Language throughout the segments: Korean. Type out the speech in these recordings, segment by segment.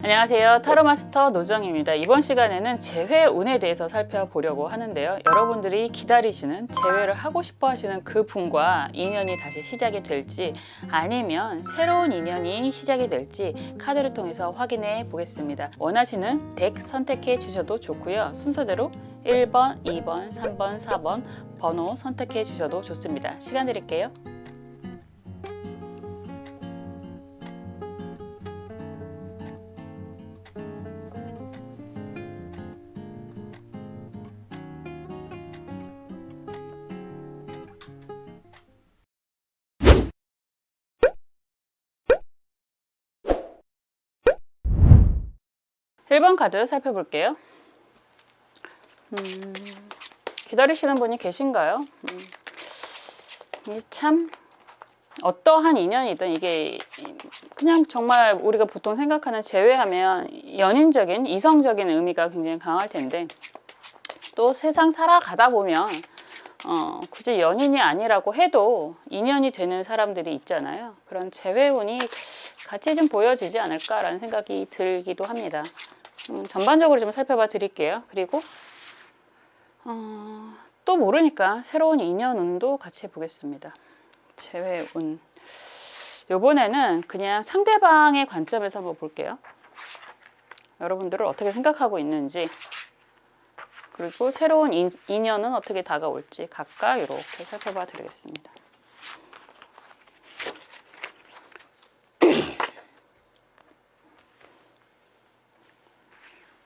안녕하세요. 타로마스터 노정입니다. 이번 시간에는 재회운에 대해서 살펴보려고 하는데요. 여러분들이 기다리시는 재회를 하고 싶어 하시는 그 분과 인연이 다시 시작이 될지 아니면 새로운 인연이 시작이 될지 카드를 통해서 확인해 보겠습니다. 원하시는 덱 선택해 주셔도 좋고요. 순서대로 1번, 2번, 3번, 4번 번호 선택해 주셔도 좋습니다. 시간 드릴게요. (1번) 카드 살펴볼게요. 기다리시는 분이 계신가요? 이게 참 어떠한 인연이든 이게 그냥 정말 우리가 보통 생각하는 재회하면 연인적인 이성적인 의미가 굉장히 강할 텐데 또 세상 살아가다 보면 굳이 연인이 아니라고 해도 인연이 되는 사람들이 있잖아요. 그런 재회운이 같이 좀 보여지지 않을까라는 생각이 들기도 합니다. 전반적으로 좀 살펴봐 드릴게요. 그리고 또 모르니까 새로운 인연운도 같이 보겠습니다. 재회운. 요번에는 그냥 상대방의 관점에서 한번 볼게요. 여러분들을 어떻게 생각하고 있는지, 그리고 새로운 인연은 어떻게 다가올지 각각 이렇게 살펴봐 드리겠습니다.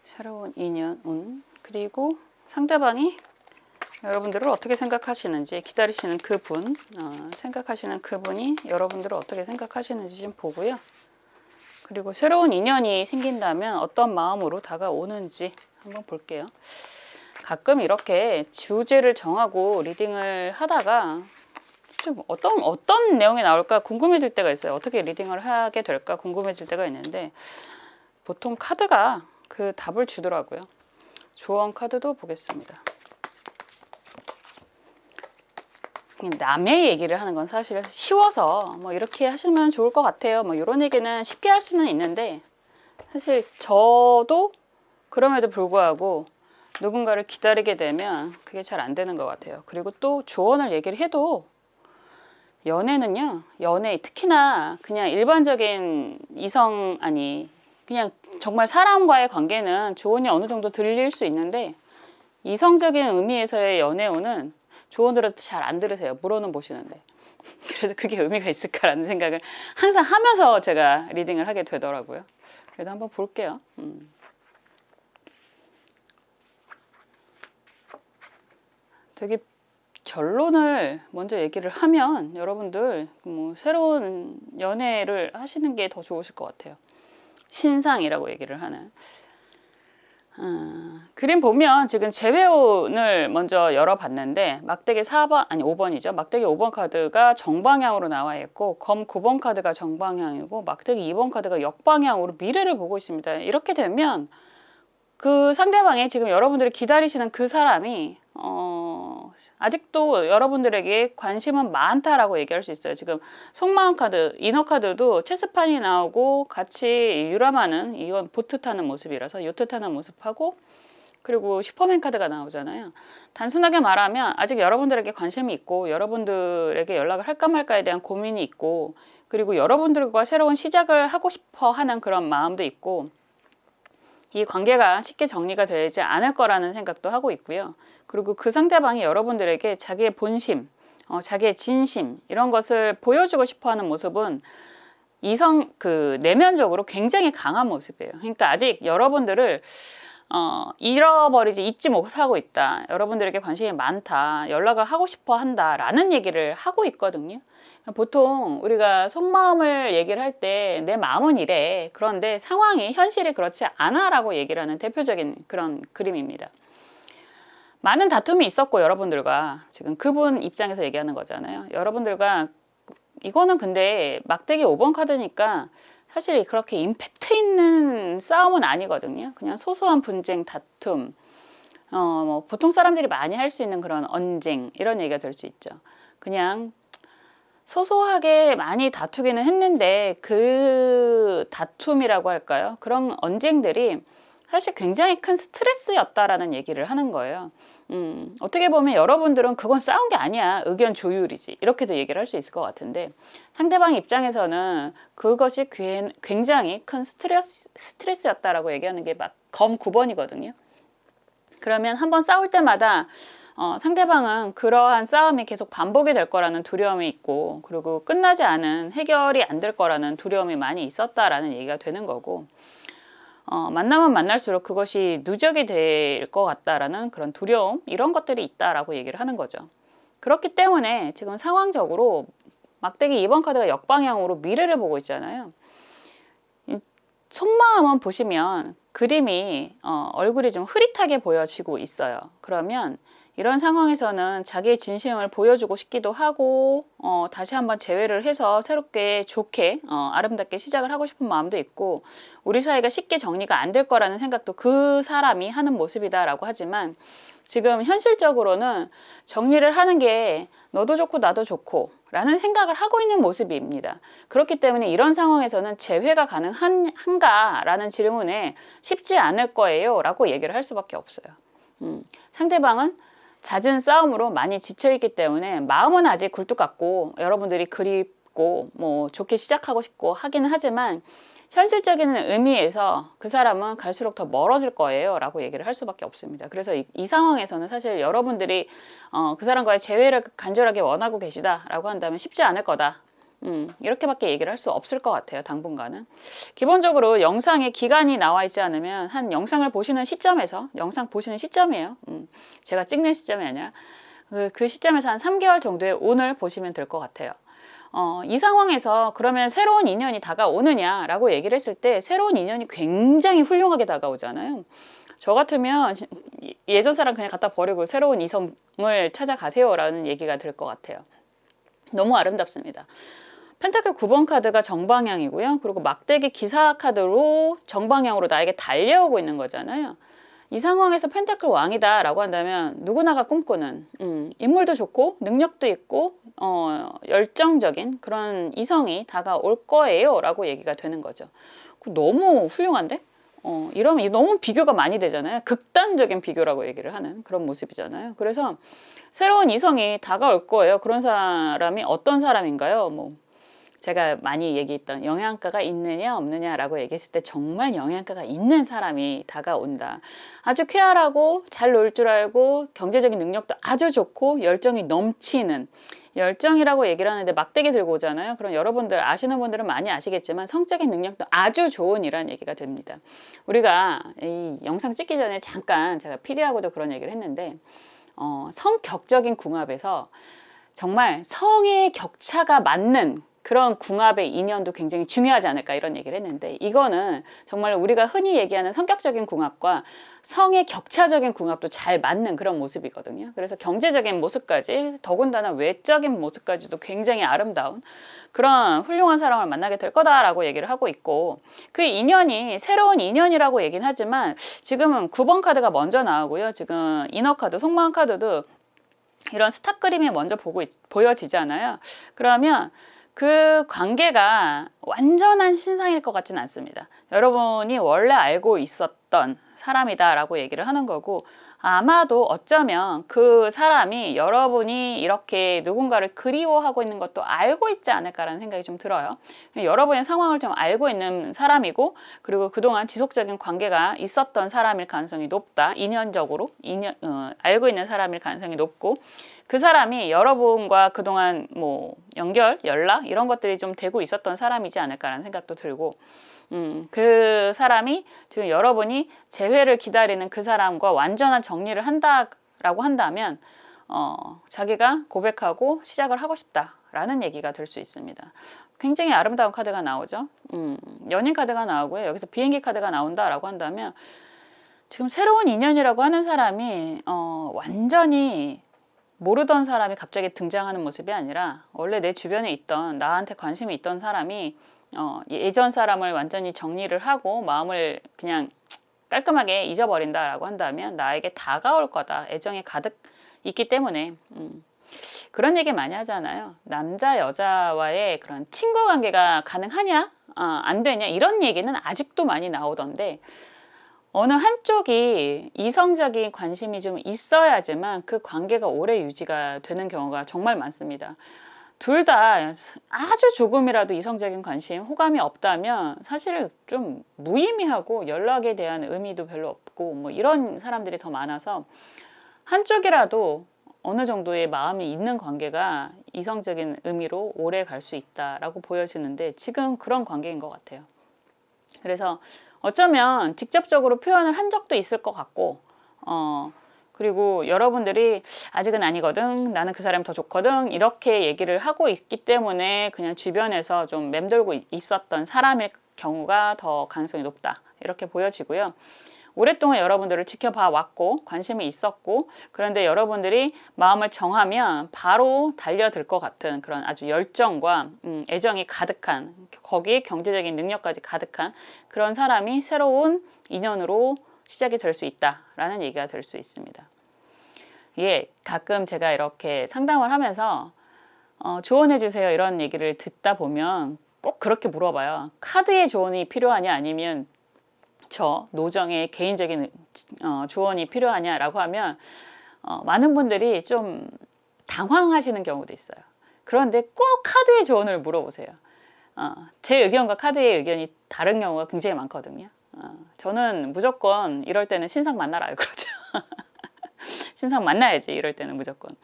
새로운 인연운, 그리고 상대방이 여러분들을 어떻게 생각하시는지, 기다리시는 그분, 생각하시는 그분이 여러분들을 어떻게 생각하시는지 좀 보고요. 그리고 새로운 인연이 생긴다면 어떤 마음으로 다가오는지 한번 볼게요. 가끔 이렇게 주제를 정하고 리딩을 하다가 좀 어떤 내용이 나올까 궁금해질 때가 있어요. 어떻게 리딩을 하게 될까 궁금해질 때가 있는데 보통 카드가 그 답을 주더라고요. 조언 카드도 보겠습니다. 남의 얘기를 하는 건 사실 쉬워서 뭐 이렇게 하시면 좋을 것 같아요. 뭐 이런 얘기는 쉽게 할 수는 있는데 사실 저도 그럼에도 불구하고 누군가를 기다리게 되면 그게 잘 안 되는 것 같아요. 그리고 또 조언을 얘기를 해도 연애는요, 연애 특히나 그냥 일반적인 이성 그냥 정말 사람과의 관계는 조언이 어느 정도 들릴 수 있는데 이성적인 의미에서의 연애운은 조언들을 잘 안 들으세요. 물어는 보시는데. 그래서 그게 의미가 있을까라는 생각을 항상 하면서 제가 리딩을 하게 되더라고요. 그래도 한번 볼게요. 되게 결론을 먼저 얘기를 하면 여러분들 뭐 새로운 연애를 하시는 게 더 좋으실 것 같아요. 신상이라고 얘기를 하는. 그림 보면 지금 재회운을 먼저 열어봤는데 막대기 5번이죠. 막대기 5번 카드가 정방향으로 나와 있고 검 9번 카드가 정방향이고 막대기 2번 카드가 역방향으로 미래를 보고 있습니다. 이렇게 되면 그 상대방이 지금 여러분들이 기다리시는 그 사람이 아직도 여러분들에게 관심은 많다라고 얘기할 수 있어요. 지금 속마음 카드, 이너 카드도 체스판이 나오고 같이 유람하는, 이건 보트 타는 모습이라서 요트 타는 모습하고, 그리고 슈퍼맨 카드가 나오잖아요. 단순하게 말하면 아직 여러분들에게 관심이 있고 여러분들에게 연락을 할까 말까에 대한 고민이 있고, 그리고 여러분들과 새로운 시작을 하고 싶어 하는 그런 마음도 있고, 이 관계가 쉽게 정리가 되지 않을 거라는 생각도 하고 있고요. 그리고 그 상대방이 여러분들에게 자기의 본심, 자기의 진심 이런 것을 보여주고 싶어하는 모습은 내면적으로 굉장히 강한 모습이에요. 그러니까 아직 여러분들을 잊지 못하고 있다. 여러분들에게 관심이 많다. 연락을 하고 싶어 한다라는 얘기를 하고 있거든요. 보통 우리가 속마음을 얘기를 할 때 내 마음은 이래. 그런데 상황이 현실이 그렇지 않아 라고 얘기를 하는 대표적인 그런 그림입니다. 많은 다툼이 있었고 여러분들과 지금 그분 입장에서 얘기하는 거잖아요. 여러분들과 이거는 근데 막대기 5번 카드니까 사실 그렇게 임팩트 있는 싸움은 아니거든요. 그냥 소소한 분쟁, 다툼, 뭐 보통 사람들이 많이 할 수 있는 그런 언쟁 이런 얘기가 될 수 있죠. 그냥 소소하게 많이 다투기는 했는데 그 다툼이라고 할까요? 그런 언쟁들이 사실 굉장히 큰 스트레스였다라는 얘기를 하는 거예요. 어떻게 보면 여러분들은 그건 싸운 게 아니야. 의견 조율이지. 이렇게도 얘기를 할 수 있을 것 같은데 상대방 입장에서는 그것이 굉장히 큰 스트레스였다라고 얘기하는 게 막 검 9번이거든요. 그러면 한번 싸울 때마다 상대방은 그러한 싸움이 계속 반복이 될 거라는 두려움이 있고 그리고 끝나지 않은 해결이 안 될 거라는 두려움이 많이 있었다라는 얘기가 되는 거고 만나면 만날수록 그것이 누적이 될 것 같다라는 그런 두려움 이런 것들이 있다라고 얘기를 하는 거죠. 그렇기 때문에 지금 상황적으로 막대기 2번 카드가 역방향으로 미래를 보고 있잖아요. 속마음은 보시면 그림이 얼굴이 좀 흐릿하게 보여지고 있어요. 그러면 이런 상황에서는 자기의 진심을 보여주고 싶기도 하고 다시 한번 재회를 해서 새롭게 좋게 아름답게 시작을 하고 싶은 마음도 있고 우리 사이가 쉽게 정리가 안 될 거라는 생각도 그 사람이 하는 모습이다라고 하지만 지금 현실적으로는 정리를 하는 게 너도 좋고 나도 좋고 라는 생각을 하고 있는 모습입니다. 그렇기 때문에 이런 상황에서는 재회가 가능한가? 라는 질문에 쉽지 않을 거예요 라고 얘기를 할 수밖에 없어요. 상대방은 잦은 싸움으로 많이 지쳐있기 때문에 마음은 아직 굴뚝 같고 여러분들이 그립고 뭐 좋게 시작하고 싶고 하기는 하지만 현실적인 의미에서 그 사람은 갈수록 더 멀어질 거예요 라고 얘기를 할 수밖에 없습니다. 그래서 이 상황에서는 사실 여러분들이 그 사람과의 재회를 간절하게 원하고 계시다 라고 한다면 쉽지 않을 거다. 이렇게밖에 얘기를 할 수 없을 것 같아요. 당분간은. 기본적으로 영상에 기간이 나와 있지 않으면 한 영상을 보시는 시점에서 영상 보시는 시점이에요. 제가 찍는 시점이 아니라 그 시점에서 한 3개월 정도의 운을 보시면 될 것 같아요. 이 상황에서 그러면 새로운 인연이 다가오느냐라고 얘기를 했을 때 새로운 인연이 굉장히 훌륭하게 다가오잖아요. 저 같으면 예전 사람 그냥 갖다 버리고 새로운 이성을 찾아가세요라는 얘기가 될 것 같아요. 너무 아름답습니다. 펜타클 9번 카드가 정방향이고요. 그리고 막대기 기사 카드로 정방향으로 나에게 달려오고 있는 거잖아요. 이 상황에서 펜타클 왕이다 라고 한다면 누구나가 꿈꾸는 인물도 좋고 능력도 있고 열정적인 그런 이성이 다가올 거예요 라고 얘기가 되는 거죠. 너무 훌륭한데? 이러면 너무 비교가 많이 되잖아요. 극단적인 비교라고 얘기를 하는 그런 모습이잖아요. 그래서 새로운 이성이 다가올 거예요. 그런 사람이 어떤 사람인가요? 뭐 제가 많이 얘기했던 영양가가 있느냐 없느냐라고 얘기했을 때 정말 영양가가 있는 사람이 다가온다. 아주 쾌활하고 잘 놀 줄 알고 경제적인 능력도 아주 좋고 열정이 넘치는 열정이라고 얘기를 하는데 막대기 들고 오잖아요. 그럼 여러분들 아시는 분들은 많이 아시겠지만 성적인 능력도 아주 좋은 이란 얘기가 됩니다. 우리가 이 영상 찍기 전에 잠깐 제가 피디하고도 그런 얘기를 했는데 성격적인 궁합에서 정말 성의 격차가 맞는 그런 궁합의 인연도 굉장히 중요하지 않을까 이런 얘기를 했는데 이거는 정말 우리가 흔히 얘기하는 성격적인 궁합과 성의 격차적인 궁합도 잘 맞는 그런 모습이거든요. 그래서 경제적인 모습까지 더군다나 외적인 모습까지도 굉장히 아름다운 그런 훌륭한 사람을 만나게 될 거다라고 얘기를 하고 있고 그 인연이 새로운 인연이라고 얘기는 하지만 지금은 9번 카드가 먼저 나오고요. 지금 이너 카드, 속마음 카드도 이런 스타 그림이 먼저 보여지잖아요. 그러면 그 관계가 완전한 신상일 것 같지는 않습니다. 여러분이 원래 알고 있었던 사람이다 라고 얘기를 하는 거고 아마도 어쩌면 그 사람이 여러분이 이렇게 누군가를 그리워하고 있는 것도 알고 있지 않을까라는 생각이 좀 들어요. 여러분의 상황을 좀 알고 있는 사람이고 그리고 그동안 지속적인 관계가 있었던 사람일 가능성이 높다. 인연적으로 알고 있는 사람일 가능성이 높고 그 사람이 여러분과 그동안 뭐 연락 이런 것들이 좀 되고 있었던 사람이지 않을까라는 생각도 들고 그 사람이 지금 여러분이 재회를 기다리는 그 사람과 완전한 정리를 한다라고 한다면 자기가 고백하고 시작을 하고 싶다라는 얘기가 될 수 있습니다. 굉장히 아름다운 카드가 나오죠. 연인 카드가 나오고요. 여기서 비행기 카드가 나온다라고 한다면 지금 새로운 인연이라고 하는 사람이 완전히 모르던 사람이 갑자기 등장하는 모습이 아니라 원래 내 주변에 있던 나한테 관심이 있던 사람이 예전 사람을 완전히 정리를 하고 마음을 그냥 깔끔하게 잊어버린다라고 한다면 나에게 다가올 거다. 애정이 가득 있기 때문에 그런 얘기 많이 하잖아요. 남자 여자와의 그런 친구 관계가 가능하냐? 안 되냐? 이런 얘기는 아직도 많이 나오던데, 어느 한쪽이 이성적인 관심이 좀 있어야지만 그 관계가 오래 유지가 되는 경우가 정말 많습니다. 둘 다 아주 조금이라도 이성적인 관심, 호감이 없다면 사실 좀 무의미하고 연락에 대한 의미도 별로 없고 뭐 이런 사람들이 더 많아서, 한쪽이라도 어느 정도의 마음이 있는 관계가 이성적인 의미로 오래 갈 수 있다라고 보여지는데, 지금 그런 관계인 것 같아요. 그래서 어쩌면 직접적으로 표현을 한 적도 있을 것 같고, 그리고 여러분들이 아직은 아니거든, 나는 그 사람이 더 좋거든, 이렇게 얘기를 하고 있기 때문에 그냥 주변에서 좀 맴돌고 있었던 사람일 경우가 더 가능성이 높다, 이렇게 보여지고요. 오랫동안 여러분들을 지켜봐 왔고 관심이 있었고, 그런데 여러분들이 마음을 정하면 바로 달려들 것 같은 그런 아주 열정과 애정이 가득한, 거기에 경제적인 능력까지 가득한 그런 사람이 새로운 인연으로 시작이 될 수 있다라는 얘기가 될 수 있습니다. 예, 가끔 제가 이렇게 상담을 하면서 조언해 주세요 이런 얘기를 듣다 보면 꼭 그렇게 물어봐요. 카드의 조언이 필요하냐, 아니면 저 노정의 개인적인 조언이 필요하냐라고 하면 많은 분들이 좀 당황하시는 경우도 있어요. 그런데 꼭 카드의 조언을 물어보세요. 제 의견과 카드의 의견이 다른 경우가 굉장히 많거든요. 저는 무조건 이럴 때는 신상 만나라요 그러죠. 신상 만나야지 이럴 때는 무조건.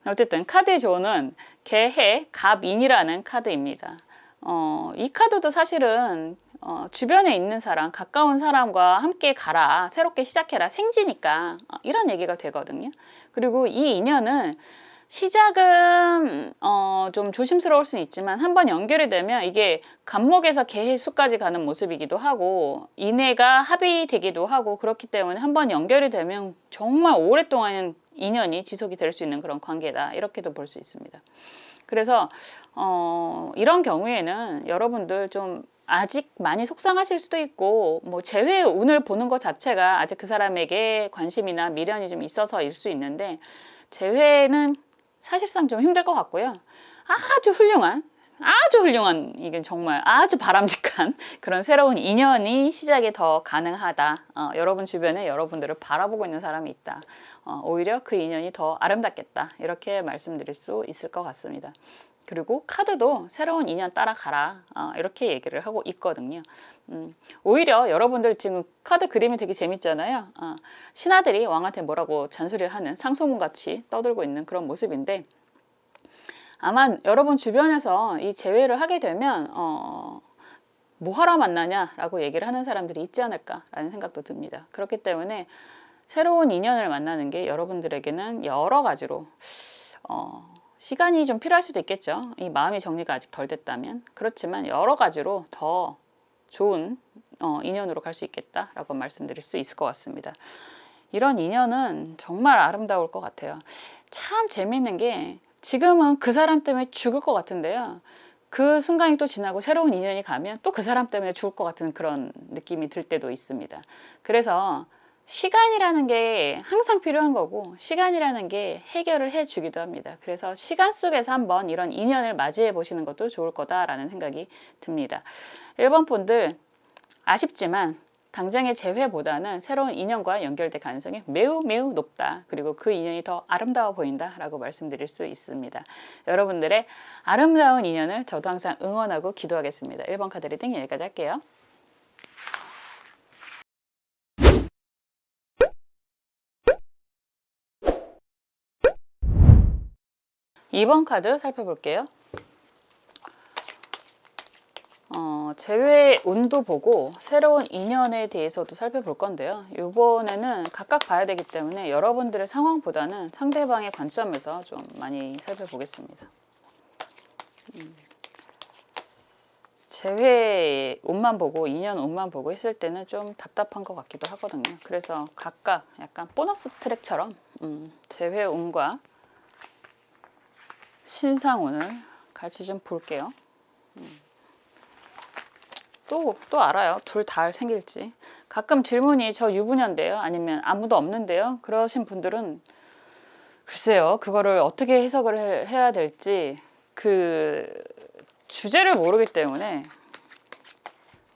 어쨌든 카드의 조언은 개해 갑인이라는 카드입니다. 이 카드도 사실은 주변에 있는 사람, 가까운 사람과 함께 가라, 새롭게 시작해라, 생지니까 이런 얘기가 되거든요. 그리고 이 인연은 시작은 좀 조심스러울 수는 있지만 한번 연결이 되면 이게 갑목에서 개해수까지 가는 모습이기도 하고 인해가 합의되기도 하고, 그렇기 때문에 한번 연결이 되면 정말 오랫동안 인연이 지속이 될 수 있는 그런 관계다, 이렇게도 볼 수 있습니다. 그래서 이런 경우에는 여러분들 좀 아직 많이 속상하실 수도 있고, 뭐 재회의 운을 보는 것 자체가 아직 그 사람에게 관심이나 미련이 좀 있어서일 수 있는데, 재회는 사실상 좀 힘들 것 같고요. 아주 훌륭한, 이게 정말 아주 바람직한 그런 새로운 인연이 시작이 더 가능하다. 여러분 주변에 여러분들을 바라보고 있는 사람이 있다. 오히려 그 인연이 더 아름답겠다, 이렇게 말씀드릴 수 있을 것 같습니다. 그리고 카드도 새로운 인연 따라가라, 이렇게 얘기를 하고 있거든요. 오히려 여러분들 지금 카드 그림이 되게 재밌잖아요. 신하들이 왕한테 뭐라고 잔소리를 하는 상소문같이 떠들고 있는 그런 모습인데, 아마 여러분 주변에서 이 재회를 하게 되면 뭐하러 만나냐라고 얘기를 하는 사람들이 있지 않을까라는 생각도 듭니다. 그렇기 때문에 새로운 인연을 만나는 게 여러분들에게는 여러 가지로 시간이 좀 필요할 수도 있겠죠. 이 마음의 정리가 아직 덜 됐다면. 그렇지만 여러 가지로 더 좋은 인연으로 갈 수 있겠다라고 말씀드릴 수 있을 것 같습니다. 이런 인연은 정말 아름다울 것 같아요. 참 재밌는 게, 지금은 그 사람 때문에 죽을 것 같은데요, 그 순간이 또 지나고 새로운 인연이 가면 또 그 사람 때문에 죽을 것 같은 그런 느낌이 들 때도 있습니다. 그래서 시간이라는 게 항상 필요한 거고, 시간이라는 게 해결을 해주기도 합니다. 그래서 시간 속에서 한번 이런 인연을 맞이해 보시는 것도 좋을 거다라는 생각이 듭니다. 1번 분들, 아쉽지만 당장의 재회보다는 새로운 인연과 연결될 가능성이 매우 매우 높다. 그리고 그 인연이 더 아름다워 보인다라고 말씀드릴 수 있습니다. 여러분들의 아름다운 인연을 저도 항상 응원하고 기도하겠습니다. 1번 카드 리딩 여기까지 할게요. 2번 카드 살펴볼게요. 재회 운도 보고 새로운 인연에 대해서도 살펴볼 건데요. 이번에는 각각 봐야 되기 때문에 여러분들의 상황보다는 상대방의 관점에서 좀 많이 살펴보겠습니다. 재회 운만 보고, 인연 운만 보고 했을 때는 좀 답답한 것 같기도 하거든요. 그래서 각각 약간 보너스 트랙처럼 재회 운과 신상 운을 같이 좀 볼게요. 또 알아요. 둘 다 생길지. 가끔 질문이 저 유부녀인데요, 아니면 아무도 없는데요, 그러신 분들은 글쎄요, 그거를 어떻게 해석을 해야 될지 그 주제를 모르기 때문에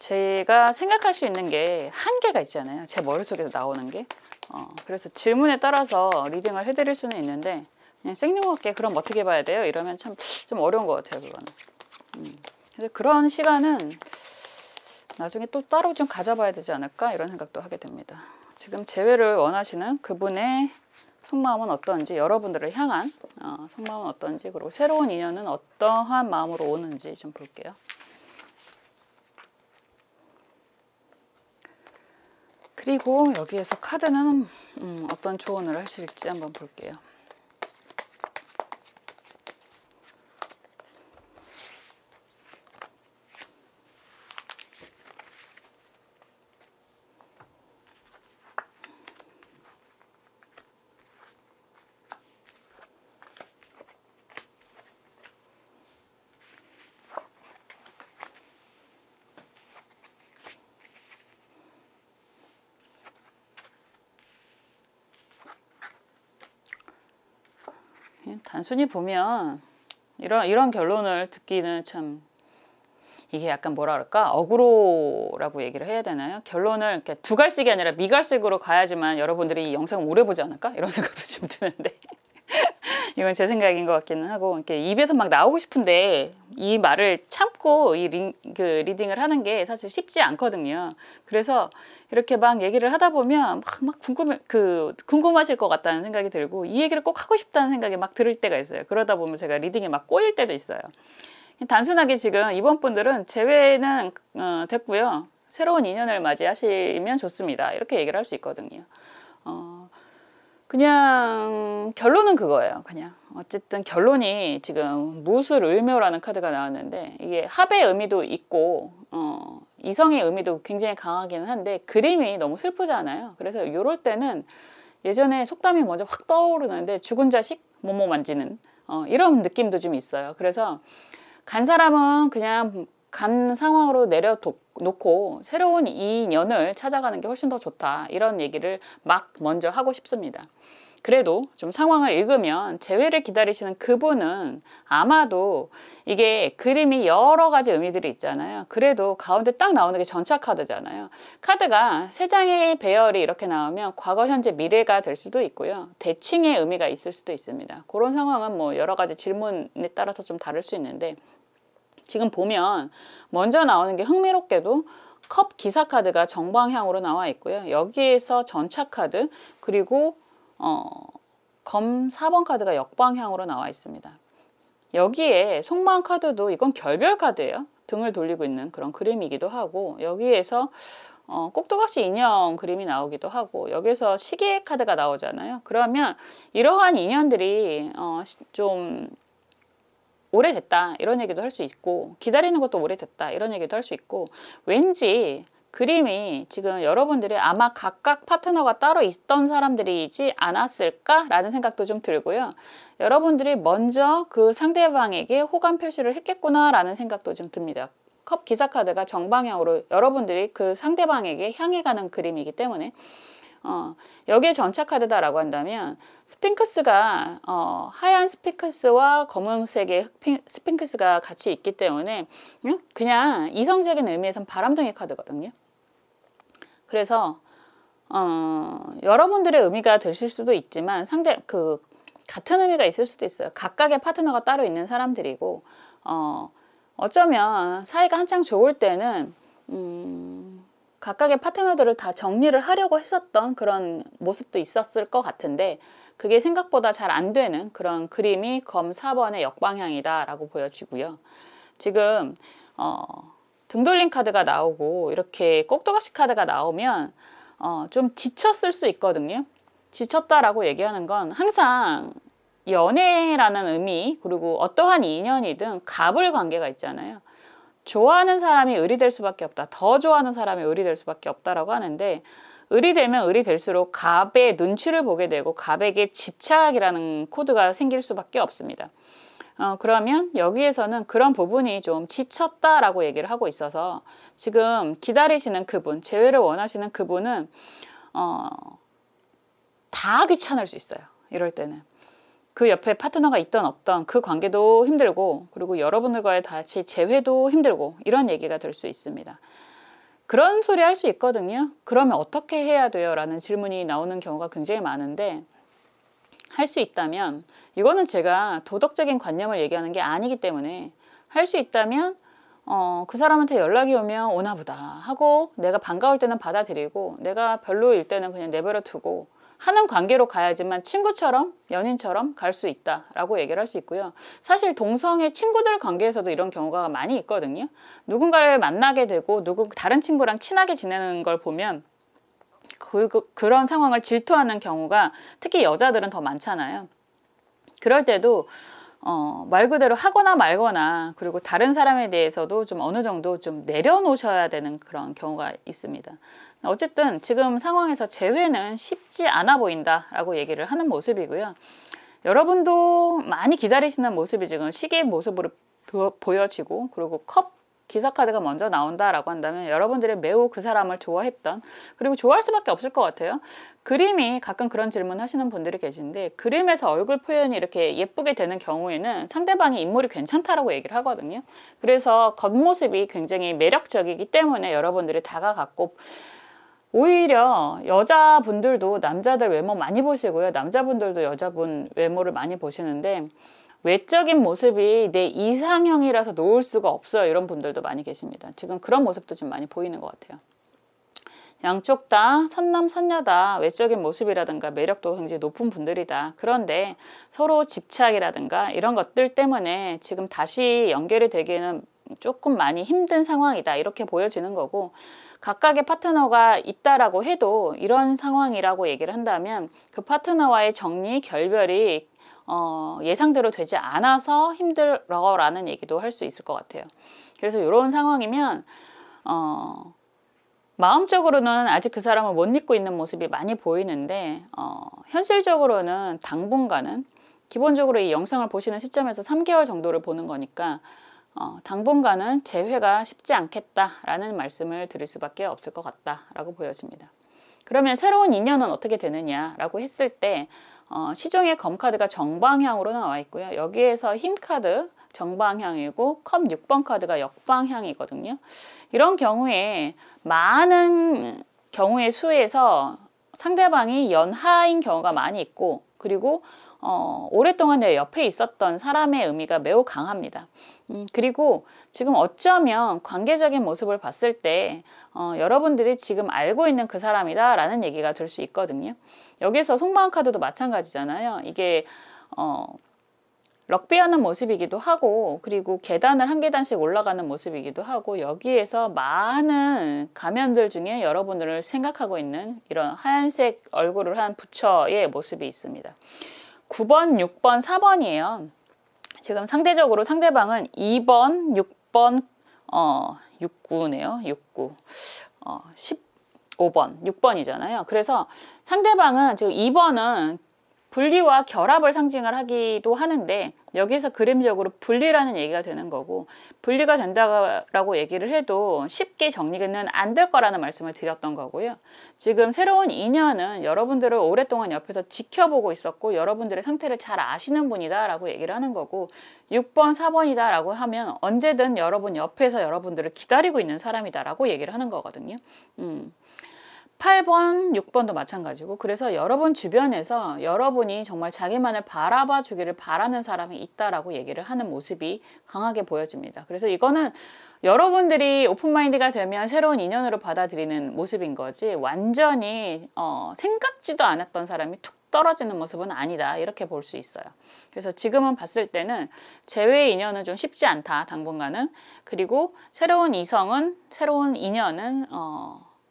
제가 생각할 수 있는 게 한계가 있잖아요. 제 머릿속에서 나오는 게. 그래서 질문에 따라서 리딩을 해드릴 수는 있는데 그냥 생뚱맞게 그럼 어떻게 봐야 돼요? 이러면 참 좀 어려운 것 같아요. 그거는. 그래서 그런 시간은 나중에 또 따로 좀 가져봐야 되지 않을까 이런 생각도 하게 됩니다. 지금 재회를 원하시는 그분의 속마음은 어떤지, 여러분들을 향한 속마음은 어떤지, 그리고 새로운 인연은 어떠한 마음으로 오는지 좀 볼게요. 그리고 여기에서 카드는 어떤 조언을 하실지 한번 볼게요. 단순히 보면 이런 결론을 듣기는 참 이게 약간 뭐라 그럴까 어그로라고 얘기를 해야 되나요? 결론을 이렇게 두 갈색이 아니라 미갈색으로 가야지만 여러분들이 이 영상을 오래 보지 않을까? 이런 생각도 좀 드는데 이건 제 생각인 것 같기는 하고 이렇게 입에서 막 나오고 싶은데 이 말을 참고 그 리딩을 하는 게 사실 쉽지 않거든요. 그래서 이렇게 막 얘기를 하다 보면 막 궁금하실 것 같다는 생각이 들고 이 얘기를 꼭 하고 싶다는 생각이 막 들을 때가 있어요. 그러다 보면 제가 리딩에 막 꼬일 때도 있어요. 단순하게 지금 이번 분들은 재회는 됐고요. 새로운 인연을 맞이하시면 좋습니다. 이렇게 얘기를 할 수 있거든요. 그냥 결론은 그거예요. 그냥 어쨌든 결론이 지금 무술을묘라는 카드가 나왔는데 이게 합의 의미도 있고 이성의 의미도 굉장히 강하기는 한데 그림이 너무 슬프잖아요. 그래서 이럴 때는 예전에 속담이 먼저 확 떠오르는데 죽은 자식 뭐뭐 만지는 이런 느낌도 좀 있어요. 그래서 간 사람은 그냥 간 상황으로 내려놓고 새로운 인연을 찾아가는 게 훨씬 더 좋다. 이런 얘기를 막 먼저 하고 싶습니다. 그래도 좀 상황을 읽으면 재회를 기다리시는 그분은 아마도 이게 그림이 여러 가지 의미들이 있잖아요. 그래도 가운데 딱 나오는 게 전차 카드잖아요. 카드가 세 장의 배열이 이렇게 나오면 과거, 현재, 미래가 될 수도 있고요. 대칭의 의미가 있을 수도 있습니다. 그런 상황은 뭐 여러 가지 질문에 따라서 좀 다를 수 있는데 지금 보면 먼저 나오는 게 흥미롭게도 컵 기사 카드가 정방향으로 나와 있고요. 여기에서 전차 카드 그리고 검 4번 카드가 역방향으로 나와 있습니다. 여기에 속마음 카드도 이건 결별 카드예요. 등을 돌리고 있는 그런 그림이기도 하고 여기에서 꼭두각시 인형 그림이 나오기도 하고 여기서 시계 카드가 나오잖아요. 그러면 이러한 인연들이 좀 오래됐다 이런 얘기도 할 수 있고 기다리는 것도 오래됐다 이런 얘기도 할 수 있고 왠지 그림이 지금 여러분들이 아마 각각 파트너가 따로 있던 사람들이지 않았을까 라는 생각도 좀 들고요. 여러분들이 먼저 그 상대방에게 호감 표시를 했겠구나 라는 생각도 좀 듭니다. 컵 기사 카드가 정방향으로 여러분들이 그 상대방에게 향해 가는 그림이기 때문에 여기에 전차 카드다라고 한다면 스핑크스가 하얀 스핑크스와 검은색의 스핑크스가 같이 있기 때문에 그냥 이성적인 의미에선 바람둥이 카드거든요. 그래서 여러분들의 의미가 되실 수도 있지만 같은 의미가 있을 수도 있어요. 각각의 파트너가 따로 있는 사람들이고 어쩌면 사이가 한창 좋을 때는 각각의 파트너들을 다 정리를 하려고 했었던 그런 모습도 있었을 것 같은데 그게 생각보다 잘 안 되는 그런 그림이 검 4번의 역방향이다 라고 보여지고요. 지금 등 돌린 카드가 나오고 이렇게 꼭두각시 카드가 나오면 좀 지쳤을 수 있거든요. 지쳤다라고 얘기하는 건 항상 연애라는 의미 그리고 어떠한 인연이든 갑을 관계가 있잖아요. 좋아하는 사람이 을이 될 수밖에 없다. 더 좋아하는 사람이 을이 될 수밖에 없다라고 하는데 을이 되면 을이 될수록 갑의 눈치를 보게 되고 갑에게 집착이라는 코드가 생길 수밖에 없습니다. 그러면 여기에서는 그런 부분이 좀 지쳤다라고 얘기를 하고 있어서 지금 기다리시는 그분, 재회를 원하시는 그분은 다 귀찮을 수 있어요. 이럴 때는. 그 옆에 파트너가 있던 없던 그 관계도 힘들고, 그리고 여러분들과의 다시 재회도 힘들고, 이런 얘기가 될 수 있습니다. 그런 소리 할 수 있거든요. 그러면 어떻게 해야 돼요? 라는 질문이 나오는 경우가 굉장히 많은데, 할 수 있다면, 이거는 제가 도덕적인 관념을 얘기하는 게 아니기 때문에, 할 수 있다면 그 사람한테 연락이 오면 오나 보다 하고, 내가 반가울 때는 받아들이고, 내가 별로일 때는 그냥 내버려 두고 하는 관계로 가야지만 친구처럼, 연인처럼 갈 수 있다라고 얘기를 할 수 있고요. 사실 동성애 친구들 관계에서도 이런 경우가 많이 있거든요. 누군가를 만나게 되고 다른 친구랑 친하게 지내는 걸 보면 그런 상황을 질투하는 경우가 특히 여자들은 더 많잖아요. 그럴 때도 말 그대로 하거나 말거나, 그리고 다른 사람에 대해서도 좀 어느 정도 좀 내려놓으셔야 되는 그런 경우가 있습니다. 어쨌든 지금 상황에서 재회는 쉽지 않아 보인다라고 얘기를 하는 모습이고요. 여러분도 많이 기다리시는 모습이 지금 시기의 모습으로 보여지고, 그리고 기사카드가 먼저 나온다라고 한다면 여러분들이 매우 그 사람을 좋아했던, 그리고 좋아할 수밖에 없을 것 같아요. 그림이, 가끔 그런 질문 하시는 분들이 계신데, 그림에서 얼굴 표현이 이렇게 예쁘게 되는 경우에는 상대방이 인물이 괜찮다라고 얘기를 하거든요. 그래서 겉모습이 굉장히 매력적이기 때문에 여러분들이 다가갔고, 오히려 여자분들도 남자들 외모 많이 보시고요. 남자분들도 여자분 외모를 많이 보시는데, 외적인 모습이 내 이상형이라서 놓을 수가 없어요. 이런 분들도 많이 계십니다. 지금 그런 모습도 좀 많이 보이는 것 같아요. 양쪽 다 선남선녀다. 외적인 모습이라든가 매력도 굉장히 높은 분들이다. 그런데 서로 집착이라든가 이런 것들 때문에 지금 다시 연결이 되기에는 조금 많이 힘든 상황이다. 이렇게 보여지는 거고, 각각의 파트너가 있다라고 해도 이런 상황이라고 얘기를 한다면 그 파트너와의 정리, 결별이 예상대로 되지 않아서 힘들어라는 얘기도 할 수 있을 것 같아요. 그래서 이런 상황이면 마음적으로는 아직 그 사람을 못 잊고 있는 모습이 많이 보이는데, 현실적으로는 당분간은, 기본적으로 이 영상을 보시는 시점에서 3개월 정도를 보는 거니까 당분간은 재회가 쉽지 않겠다라는 말씀을 드릴 수밖에 없을 것 같다라고 보여집니다. 그러면 새로운 인연은 어떻게 되느냐라고 했을 때 시중에 검카드가 정방향으로 나와 있고요. 여기에서 흰카드 정방향이고 컵 6번 카드가 역방향이거든요. 이런 경우에 많은 경우의 수에서 상대방이 연하인 경우가 많이 있고, 그리고 오랫동안 내 옆에 있었던 사람의 의미가 매우 강합니다. 그리고 지금 어쩌면 관계적인 모습을 봤을 때 여러분들이 지금 알고 있는 그 사람이다 라는 얘기가 될 수 있거든요. 여기서 송방 카드도 마찬가지잖아요. 이게 럭비하는 모습이기도 하고, 그리고 계단을 한 계단씩 올라가는 모습이기도 하고, 여기에서 많은 가면들 중에 여러분들을 생각하고 있는 이런 하얀색 얼굴을 한 부처의 모습이 있습니다. 9번, 6번, 4번이에요. 지금 상대적으로 상대방은 2번, 6번, 69네요. 69. 15번, 6번이잖아요. 그래서 상대방은 지금 2번은 분리와 결합을 상징을 하기도 하는데, 여기에서 그림적으로 분리라는 얘기가 되는 거고, 분리가 된다라고 얘기를 해도 쉽게 정리는 안 될 거라는 말씀을 드렸던 거고요. 지금 새로운 인연은 여러분들을 오랫동안 옆에서 지켜보고 있었고 여러분들의 상태를 잘 아시는 분이다 라고 얘기를 하는 거고, 6번, 4번이다 라고 하면 언제든 여러분 옆에서 여러분들을 기다리고 있는 사람이다 라고 얘기를 하는 거거든요. 8번, 6번도 마찬가지고, 그래서 여러분 주변에서 여러분이 정말 자기만을 바라봐 주기를 바라는 사람이 있다라고 얘기를 하는 모습이 강하게 보여집니다. 그래서 이거는 여러분들이 오픈마인드가 되면 새로운 인연으로 받아들이는 모습인 거지, 완전히 생각지도 않았던 사람이 툭 떨어지는 모습은 아니다, 이렇게 볼 수 있어요. 그래서 지금은 봤을 때는 재회 인연은 좀 쉽지 않다, 당분간은. 그리고 새로운 인연은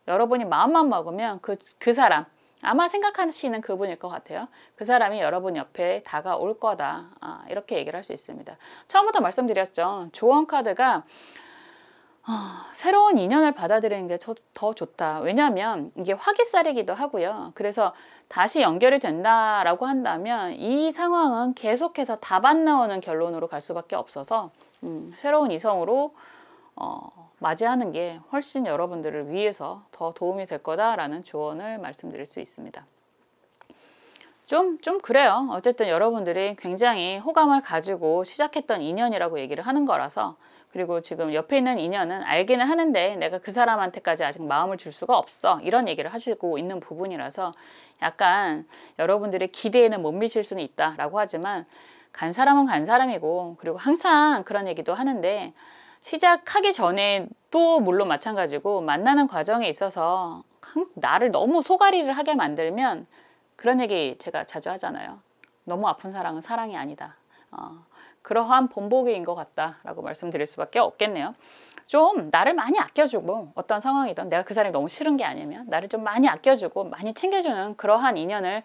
여러분이 마음만 먹으면 그 사람, 아마 생각하시는 그분일 것 같아요. 그 사람이 여러분 옆에 다가올 거다, 이렇게 얘기를 할 수 있습니다. 처음부터 말씀드렸죠. 조언 카드가 새로운 인연을 받아들이는 게 더 좋다. 왜냐하면 이게 화기살이기도 하고요. 그래서 다시 연결이 된다라고 한다면 이 상황은 계속해서 답 안 나오는 결론으로 갈 수밖에 없어서 새로운 이성으로 맞이하는 게 훨씬 여러분들을 위해서 더 도움이 될 거다라는 조언을 말씀드릴 수 있습니다. 좀 그래요. 어쨌든 여러분들이 굉장히 호감을 가지고 시작했던 인연이라고 얘기를 하는 거라서, 그리고 지금 옆에 있는 인연은 알기는 하는데 내가 그 사람한테까지 아직 마음을 줄 수가 없어, 이런 얘기를 하시고 있는 부분이라서 약간 여러분들의 기대에는 못 미칠 수는 있다라고 하지만, 간 사람은 간 사람이고, 그리고 항상 그런 얘기도 하는데, 시작하기 전에 또 물론 마찬가지고 만나는 과정에 있어서 나를 너무 소가리를 하게 만들면, 그런 얘기 제가 자주 하잖아요. 너무 아픈 사랑은 사랑이 아니다. 그러한 본보기인 것 같다라고 말씀드릴 수밖에 없겠네요. 좀 나를 많이 아껴주고, 어떤 상황이든 내가 그 사람이 너무 싫은 게 아니면 나를 좀 많이 아껴주고 많이 챙겨주는 그러한 인연을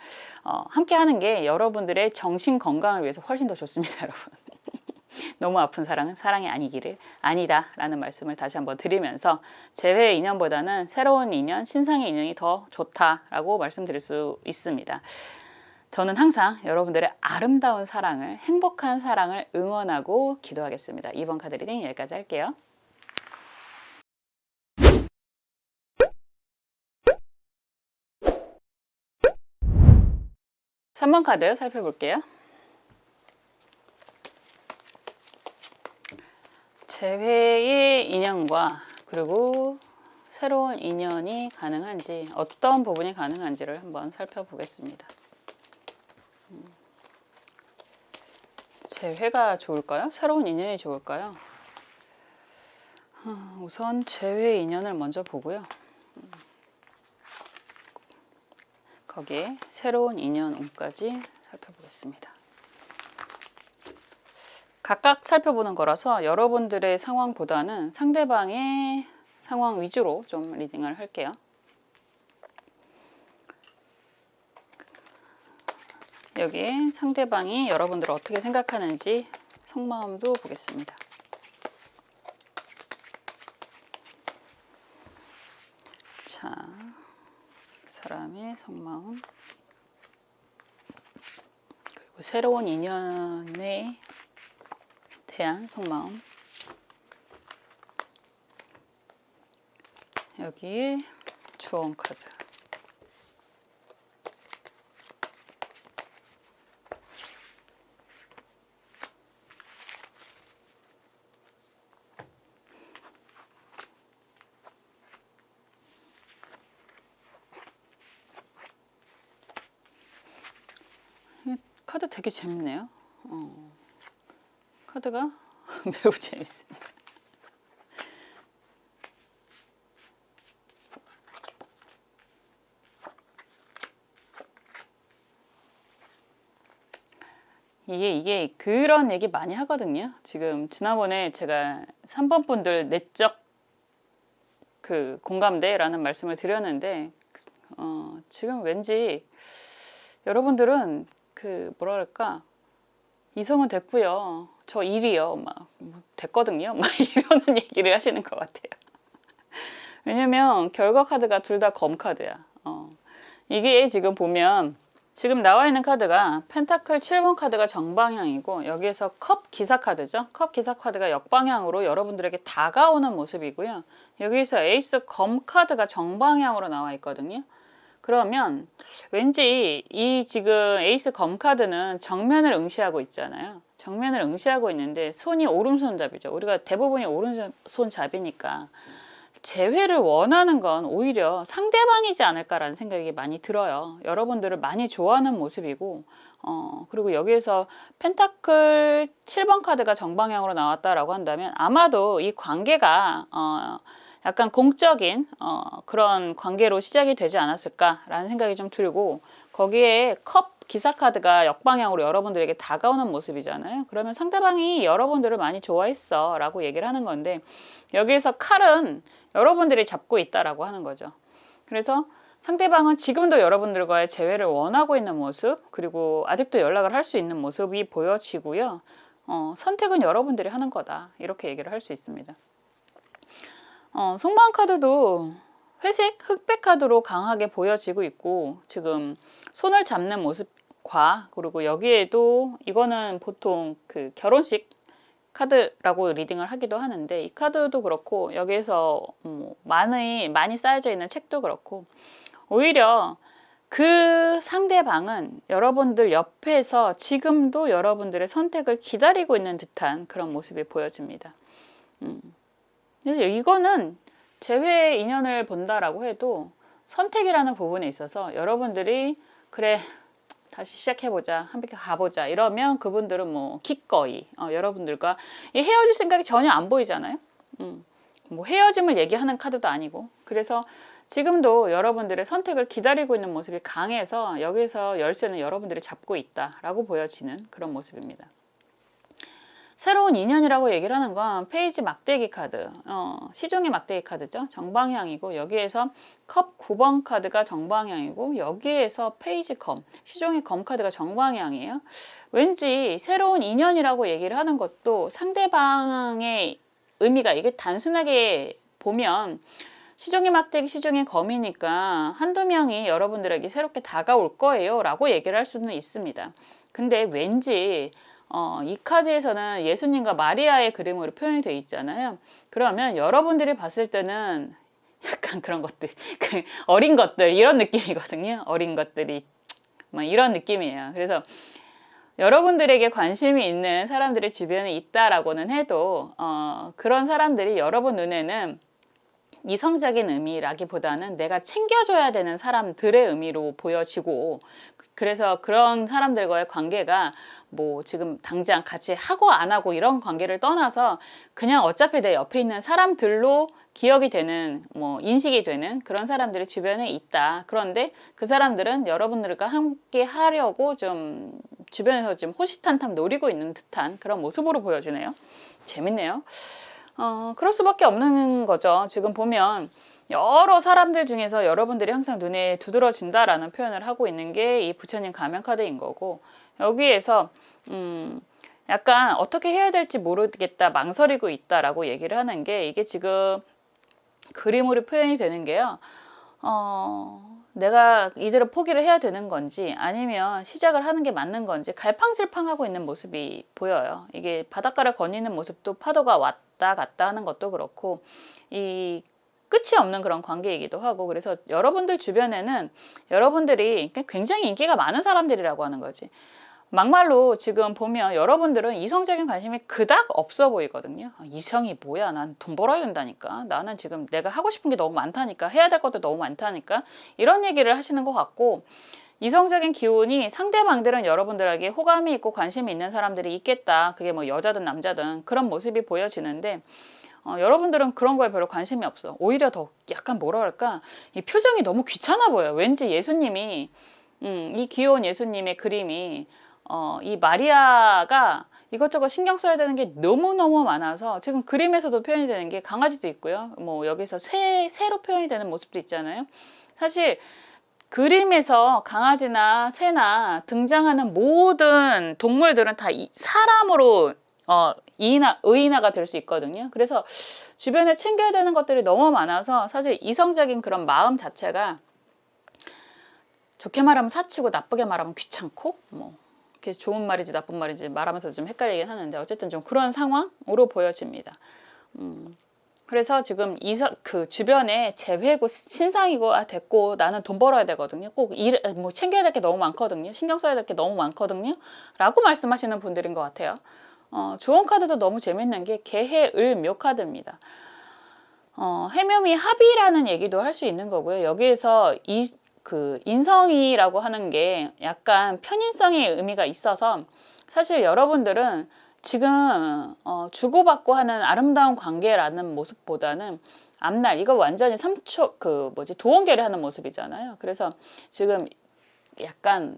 함께 하는 게 여러분들의 정신 건강을 위해서 훨씬 더 좋습니다, 여러분. 너무 아픈 사랑은 사랑이 아니다 라는 말씀을 다시 한번 드리면서, 재회 인연보다는 새로운 인연, 신상의 인연이 더 좋다라고 말씀드릴 수 있습니다. 저는 항상 여러분들의 아름다운 사랑을, 행복한 사랑을 응원하고 기도하겠습니다. 이번 카드 리딩 여기까지 할게요. (3번) 카드 살펴볼게요. 재회의 인연과 그리고 새로운 인연이 가능한지, 어떤 부분이 가능한지를 한번 살펴보겠습니다. 재회가 좋을까요? 새로운 인연이 좋을까요? 우선 재회 인연을 먼저 보고요. 거기에 새로운 인연 운까지 살펴보겠습니다. 각각 살펴보는 거라서 여러분들의 상황보다는 상대방의 상황 위주로 좀 리딩을 할게요. 여기에 상대방이 여러분들을 어떻게 생각하는지 속마음도 보겠습니다. 자, 그 사람의 속마음, 그리고 새로운 인연에 대한 속마음, 여기에 주원 카드, 카드 되게 재밌네요. 카드가 매우 재밌습니다. 이게 그런 얘기 많이 하거든요. 지난번에 제가 3번 분들 내적 그 공감대라는 말씀을 드렸는데, 지금 왠지 여러분들은 그 뭐라 그럴까, 이성은 됐고요, 저 일이요 막 됐거든요, 막 이러는 얘기를 하시는 것 같아요. 왜냐면 결과 카드가 둘 다 검 카드야. 이게 지금 보면 지금 나와 있는 카드가 펜타클 7번 카드가 정방향이고, 여기에서 컵 기사 카드죠. 컵 기사 카드가 역방향으로 여러분들에게 다가오는 모습이고요. 여기서 에이스 검 카드가 정방향으로 나와 있거든요. 그러면 왠지 이 지금 에이스 검 카드는 정면을 응시하고 있잖아요. 정면을 응시하고 있는데 손이 오른손잡이죠. 우리가 대부분이 오른손잡이니까 재회를 원하는 건 오히려 상대방이지 않을까라는 생각이 많이 들어요. 여러분들을 많이 좋아하는 모습이고, 그리고 여기에서 펜타클 7번 카드가 정방향으로 나왔다라고 한다면 아마도 이 관계가 약간 공적인 그런 관계로 시작이 되지 않았을까라는 생각이 좀 들고, 거기에 컵 기사 카드가 역방향으로 여러분들에게 다가오는 모습이잖아요. 그러면 상대방이 여러분들을 많이 좋아했어 라고 얘기를 하는 건데, 여기에서 칼은 여러분들이 잡고 있다라고 하는 거죠. 그래서 상대방은 지금도 여러분들과의 재회를 원하고 있는 모습, 그리고 아직도 연락을 할 수 있는 모습이 보여지고요. 선택은 여러분들이 하는 거다, 이렇게 얘기를 할 수 있습니다. 속마음 카드도 회색 흑백 카드로 강하게 보여지고 있고, 지금 손을 잡는 모습과, 그리고 여기에도 이거는 보통 그 결혼식 카드라고 리딩을 하기도 하는데, 이 카드도 그렇고 여기에서 많이 쌓여져 있는 책도 그렇고, 오히려 그 상대방은 여러분들 옆에서 지금도 여러분들의 선택을 기다리고 있는 듯한 그런 모습이 보여집니다. 그래서 이거는 재회 인연을 본다라고 해도 선택이라는 부분에 있어서 여러분들이 그래 다시 시작해보자, 함께 가보자 이러면 그분들은 뭐 기꺼이 여러분들과 헤어질 생각이 전혀 안 보이잖아요. 뭐 헤어짐을 얘기하는 카드도 아니고. 그래서 지금도 여러분들의 선택을 기다리고 있는 모습이 강해서 여기서 열쇠는 여러분들이 잡고 있다라고 보여지는 그런 모습입니다. 새로운 인연이라고 얘기를 하는 건 페이지 막대기 카드, 시종의 막대기 카드죠. 정방향이고 여기에서 컵 9번 카드가 정방향이고 여기에서 페이지 검, 시종의 검 카드가 정방향이에요. 왠지 새로운 인연이라고 얘기를 하는 것도 상대방의 의미가 이게 단순하게 보면 시종의 막대기, 시종의 검이니까 한두 명이 여러분들에게 새롭게 다가올 거예요 라고 얘기를 할 수는 있습니다. 근데 왠지 이 카드에서는 예수님과 마리아의 그림으로 표현이 되어 있잖아요. 그러면 여러분들이 봤을 때는 약간 그런 것들, 어린 것들 이런 느낌이거든요. 어린 것들이 뭐 이런 느낌이에요. 그래서 여러분들에게 관심이 있는 사람들이 주변에 있다라고는 해도 그런 사람들이 여러분 눈에는 이성적인 의미라기보다는 내가 챙겨줘야 되는 사람들의 의미로 보여지고, 그래서 그런 사람들과의 관계가 뭐 지금 당장 같이 하고 안 하고 이런 관계를 떠나서 그냥 어차피 내 옆에 있는 사람들로 기억이 되는, 뭐 인식이 되는 그런 사람들이 주변에 있다. 그런데 그 사람들은 여러분들과 함께 하려고 좀 주변에서 좀 호시탄탄 노리고 있는 듯한 그런 모습으로 보여지네요. 재밌네요. 그럴 수밖에 없는 거죠. 지금 보면 여러 사람들 중에서 여러분들이 항상 눈에 두드러진다라는 표현을 하고 있는 게 이 부처님 가면 카드인 거고, 여기에서 약간 어떻게 해야 될지 모르겠다, 망설이고 있다라고 얘기를 하는 게, 이게 지금 그림으로 표현이 되는 게요. 내가 이대로 포기를 해야 되는 건지 아니면 시작을 하는 게 맞는 건지 갈팡질팡하고 있는 모습이 보여요. 이게 바닷가를 거니는 모습도 파도가 왔다 갔다 하는 것도 그렇고 이 끝이 없는 그런 관계이기도 하고, 그래서 여러분들 주변에는 여러분들이 굉장히 인기가 많은 사람들이라고 하는 거지. 막말로 지금 보면 여러분들은 이성적인 관심이 그닥 없어 보이거든요. 이성이 뭐야, 난 돈 벌어야 된다니까, 나는 지금 내가 하고 싶은 게 너무 많다니까, 해야 될 것도 너무 많다니까, 이런 얘기를 하시는 것 같고, 이성적인 기운이 상대방들은 여러분들에게 호감이 있고 관심이 있는 사람들이 있겠다, 그게 뭐 여자든 남자든 그런 모습이 보여지는데 여러분들은 그런 거에 별로 관심이 없어. 오히려 더 약간 뭐라 그럴까, 이 표정이 너무 귀찮아 보여. 왠지 예수님이 이 귀여운 예수님의 그림이 이 마리아가 이것저것 신경 써야 되는 게 너무너무 많아서, 지금 그림에서도 표현이 되는 게 강아지도 있고요. 뭐 여기서 새로 표현이 되는 모습도 있잖아요. 사실 그림에서 강아지나 새나 등장하는 모든 동물들은 다 사람으로 의인화가 될 수 있거든요. 그래서 주변에 챙겨야 되는 것들이 너무 많아서 사실 이성적인 그런 마음 자체가 좋게 말하면 사치고 나쁘게 말하면 귀찮고, 뭐 그게 좋은 말인지 나쁜 말인지 말하면서 좀 헷갈리긴 하는데 어쨌든 좀 그런 상황으로 보여집니다. 그래서 지금 그 주변에 재회고 신상이고 됐고 나는 돈 벌어야 되거든요. 꼭 뭐 챙겨야 될 게 너무 많거든요. 신경 써야 될 게 너무 많거든요. 라고 말씀하시는 분들인 것 같아요. 좋은 카드도 너무 재밌는 게 개해을묘 카드입니다. 해묘미 합이라는 얘기도 할 수 있는 거고요. 여기에서 그 인성이라고 하는 게 약간 편인성의 의미가 있어서, 사실 여러분들은 지금 주고받고 하는 아름다운 관계라는 모습보다는 앞날 이거 완전히 도원결의 하는 모습이잖아요. 그래서 지금 약간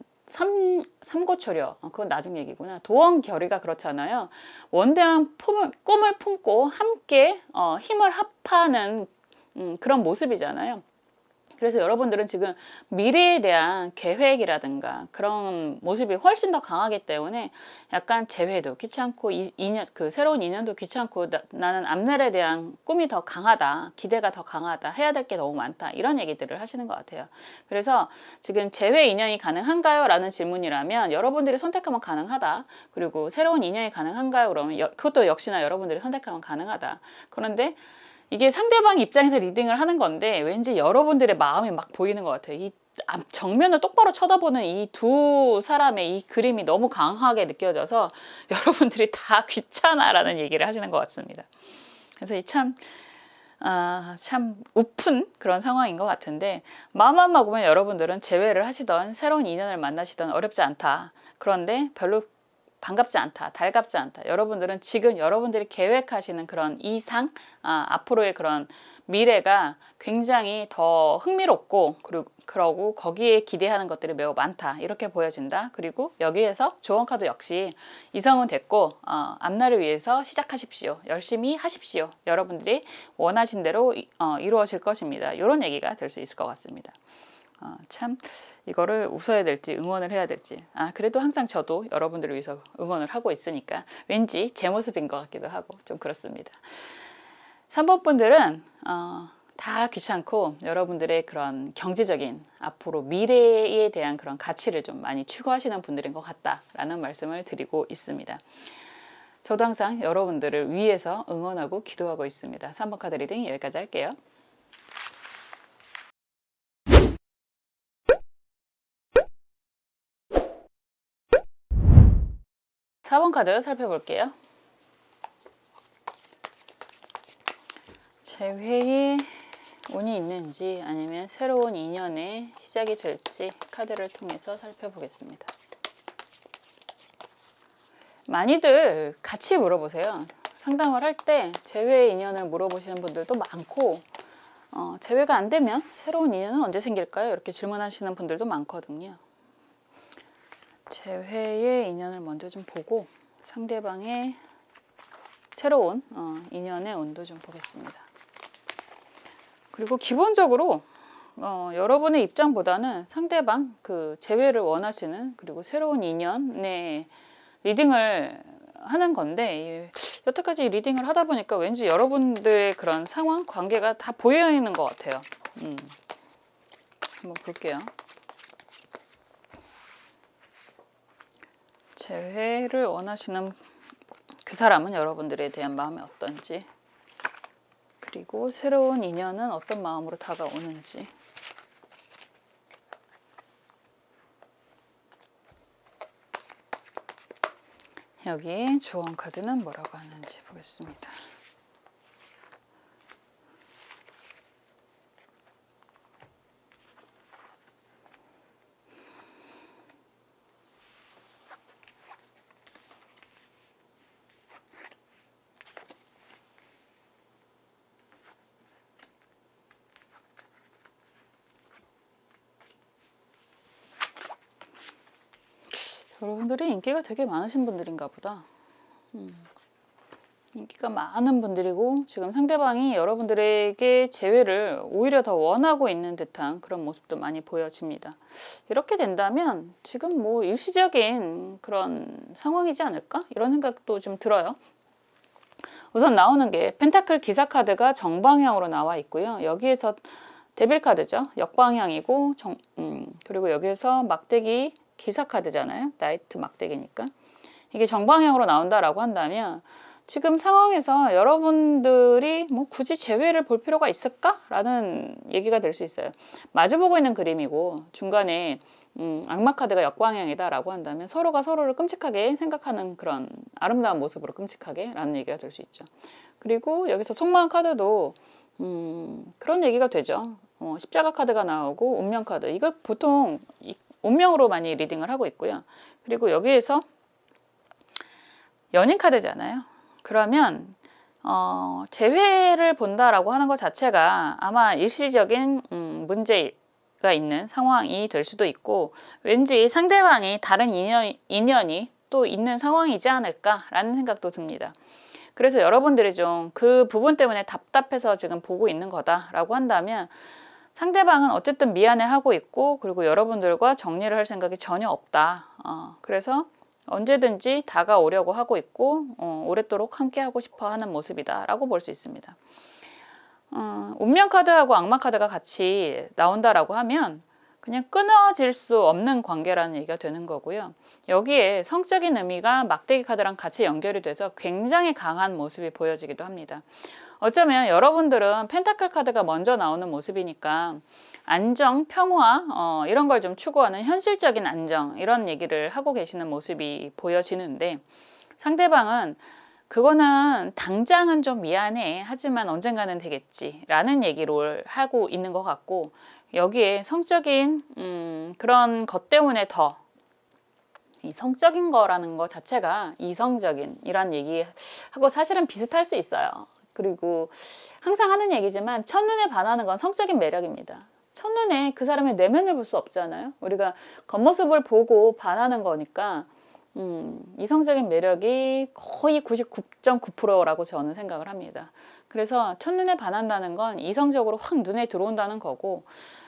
삼고초려, 그건 나중 얘기구나. 도원결의가 그렇잖아요. 원대한 꿈을 품고 함께 힘을 합하는 그런 모습이잖아요. 그래서 여러분들은 지금 미래에 대한 계획이라든가 그런 모습이 훨씬 더 강하기 때문에 약간 재회도 귀찮고 새로운 인연도 귀찮고 나는 앞날에 대한 꿈이 더 강하다, 기대가 더 강하다, 해야 될 게 너무 많다, 이런 얘기들을 하시는 것 같아요. 그래서 지금 재회 인연이 가능한가요? 라는 질문이라면 여러분들이 선택하면 가능하다. 그리고 새로운 인연이 가능한가요? 그러면 그것도 역시나 여러분들이 선택하면 가능하다. 그런데 이게 상대방 입장에서 리딩을 하는 건데 왠지 여러분들의 마음이 막 보이는 것 같아요. 이 정면을 똑바로 쳐다보는 이 두 사람의 이 그림이 너무 강하게 느껴져서 여러분들이 다 귀찮아라는 얘기를 하시는 것 같습니다. 그래서 참 우픈 그런 상황인 것 같은데, 마음만 먹으면 여러분들은 재회를 하시던 새로운 인연을 만나시던 어렵지 않다. 그런데 별로 반갑지 않다, 달갑지 않다. 여러분들은 지금 여러분들이 계획하시는 그런 이상, 앞으로의 그런 미래가 굉장히 더 흥미롭고, 그러고 거기에 기대하는 것들이 매우 많다, 이렇게 보여진다. 그리고 여기에서 조언 카드 역시 이성은 됐고, 앞날을 위해서 시작하십시오. 열심히 하십시오. 여러분들이 원하신 대로 이루어질 것입니다. 이런 얘기가 될 수 있을 것 같습니다. 참 이거를 웃어야 될지 응원을 해야 될지, 그래도 항상 저도 여러분들을 위해서 응원을 하고 있으니까 왠지 제 모습인 것 같기도 하고 좀 그렇습니다. 3번 분들은 다 귀찮고 여러분들의 그런 경제적인 앞으로 미래에 대한 그런 가치를 좀 많이 추구하시는 분들인 것 같다라는 말씀을 드리고 있습니다. 저도 항상 여러분들을 위해서 응원하고 기도하고 있습니다. 3번 카드 리딩 여기까지 할게요. 4번 카드 살펴볼게요. 재회에 운이 있는지 아니면 새로운 인연의 시작이 될지 카드를 통해서 살펴보겠습니다. 많이들 같이 물어보세요. 상담을 할 때 재회 인연을 물어보시는 분들도 많고, 재회가 안 되면 새로운 인연은 언제 생길까요? 이렇게 질문하시는 분들도 많거든요. 재회의 인연을 먼저 좀 보고 상대방의 새로운 인연의 운도 좀 보겠습니다. 그리고 기본적으로 여러분의 입장보다는 상대방 그 재회를 원하시는, 그리고 새로운 인연의 리딩을 하는 건데, 여태까지 리딩을 하다 보니까 왠지 여러분들의 그런 상황, 관계가 다 보여 있는 것 같아요. 한번 볼게요. 재회를 원하시는 그 사람은 여러분들에 대한 마음이 어떤지, 그리고 새로운 인연은 어떤 마음으로 다가오는지. 여기 조언 카드는 뭐라고 하는지 보겠습니다. 여러분들이 인기가 되게 많으신 분들인가 보다. 인기가 많은 분들이고, 지금 상대방이 여러분들에게 재회를 오히려 더 원하고 있는 듯한 그런 모습도 많이 보여집니다. 이렇게 된다면 지금 뭐 일시적인 그런 상황이지 않을까? 이런 생각도 좀 들어요. 우선 나오는 게 펜타클 기사 카드가 정방향으로 나와 있고요. 여기에서 데빌 카드죠. 역방향이고, 그리고 여기에서 막대기 기사 카드잖아요. 나이트 막대기니까. 이게 정방향으로 나온다라고 한다면 지금 상황에서 여러분들이 뭐 굳이 재회를 볼 필요가 있을까라는 얘기가 될 수 있어요. 마주보고 있는 그림이고 중간에 악마 카드가 역방향이다라고 한다면 서로가 서로를 끔찍하게 생각하는 그런 아름다운 모습으로 끔찍하게 라는 얘기가 될 수 있죠. 그리고 여기서 속마음 카드도 그런 얘기가 되죠. 십자가 카드가 나오고 운명 카드, 이거 보통 운명으로 많이 리딩을 하고 있고요. 그리고 여기에서 연인 카드잖아요. 그러면 재회를 본다라고 하는 것 자체가 아마 일시적인 문제가 있는 상황이 될 수도 있고, 왠지 상대방이 다른 인연이 또 있는 상황이지 않을까라는 생각도 듭니다. 그래서 여러분들이 좀 그 부분 때문에 답답해서 지금 보고 있는 거다라고 한다면, 상대방은 어쨌든 미안해하고 있고, 그리고 여러분들과 정리를 할 생각이 전혀 없다. 그래서 언제든지 다가오려고 하고 있고, 오랫도록 함께하고 싶어하는 모습이다 라고 볼 수 있습니다. 운명 카드하고 악마 카드가 같이 나온다라고 하면 그냥 끊어질 수 없는 관계라는 얘기가 되는 거고요. 여기에 성적인 의미가 막대기 카드랑 같이 연결이 돼서 굉장히 강한 모습이 보여지기도 합니다. 어쩌면 여러분들은 펜타클 카드가 먼저 나오는 모습이니까 안정, 평화 이런 걸 좀 추구하는 현실적인 안정 이런 얘기를 하고 계시는 모습이 보여지는데 상대방은 그거는 당장은 좀 미안해 하지만 언젠가는 되겠지 라는 얘기를 하고 있는 것 같고 여기에 성적인 그런 것 때문에 더 이 성적인 거라는 것 자체가 이성적인 이란 얘기하고 사실은 비슷할 수 있어요. 그리고 항상 하는 얘기지만 첫눈에 반하는 건 성적인 매력입니다. 첫눈에 그 사람의 내면을 볼 수 없잖아요. 우리가 겉모습을 보고 반하는 거니까 이성적인 매력이 거의 99.9%라고 저는 생각을 합니다. 그래서 첫눈에 반한다는 건 이성적으로 확 눈에 들어온다는 거고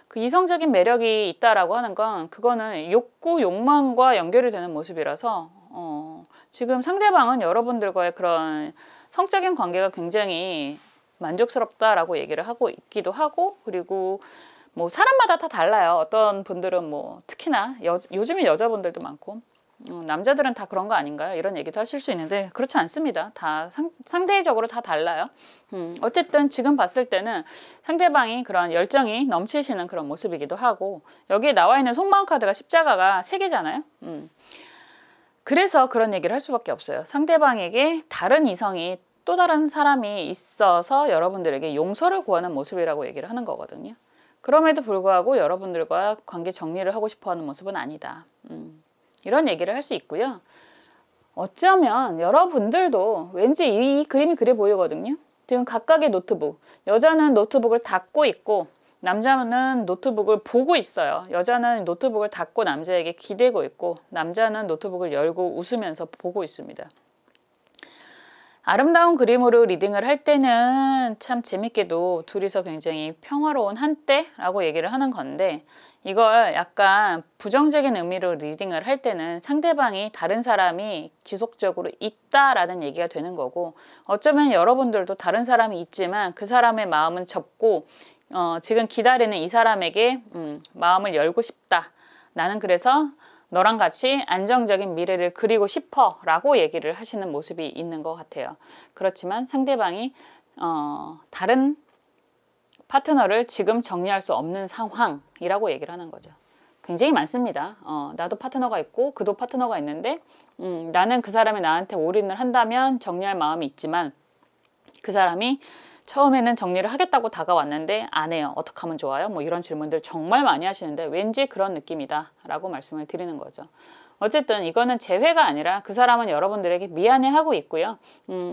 그 이성적인 매력이 있다라고 하는 건 그거는 욕구, 욕망과 연결이 되는 모습이라서 지금 상대방은 여러분들과의 그런 성적인 관계가 굉장히 만족스럽다라고 얘기를 하고 있기도 하고 그리고 뭐 사람마다 다 달라요. 어떤 분들은 뭐 특히나 요즘에 여자분들도 많고 남자들은 다 그런 거 아닌가요? 이런 얘기도 하실 수 있는데 그렇지 않습니다. 다 상대적으로 다 달라요. 어쨌든 지금 봤을 때는 상대방이 그런 열정이 넘치시는 그런 모습이기도 하고 여기에 나와 있는 속마음 카드가 십자가가 3개잖아요. 그래서 그런 얘기를 할 수밖에 없어요. 상대방에게 다른 이성이 또 다른 사람이 있어서 여러분들에게 용서를 구하는 모습이라고 얘기를 하는 거거든요. 그럼에도 불구하고 여러분들과 관계 정리를 하고 싶어하는 모습은 아니다. 이런 얘기를 할 수 있고요. 어쩌면 여러분들도 왠지 이 그림이 그래 보이거든요. 지금 각각의 노트북, 여자는 노트북을 닫고 있고 남자는 노트북을 보고 있어요. 여자는 노트북을 닫고 남자에게 기대고 있고 남자는 노트북을 열고 웃으면서 보고 있습니다. 아름다운 그림으로 리딩을 할 때는 참 재밌게도 둘이서 굉장히 평화로운 한때라고 얘기를 하는 건데 이걸 약간 부정적인 의미로 리딩을 할 때는 상대방이 다른 사람이 지속적으로 있다라는 얘기가 되는 거고 어쩌면 여러분들도 다른 사람이 있지만 그 사람의 마음은 접고 지금 기다리는 이 사람에게 마음을 열고 싶다. 나는 그래서 너랑 같이 안정적인 미래를 그리고 싶어 라고 얘기를 하시는 모습이 있는 것 같아요. 그렇지만 상대방이 다른 파트너를 지금 정리할 수 없는 상황이라고 얘기를 하는 거죠. 굉장히 많습니다. 나도 파트너가 있고 그도 파트너가 있는데 나는 그 사람이 나한테 올인을 한다면 정리할 마음이 있지만 그 사람이 처음에는 정리를 하겠다고 다가왔는데 안 해요. 어떻게 하면 좋아요? 뭐 이런 질문들 정말 많이 하시는데 왠지 그런 느낌이다 라고 말씀을 드리는 거죠. 어쨌든 이거는 재회가 아니라 그 사람은 여러분들에게 미안해하고 있고요.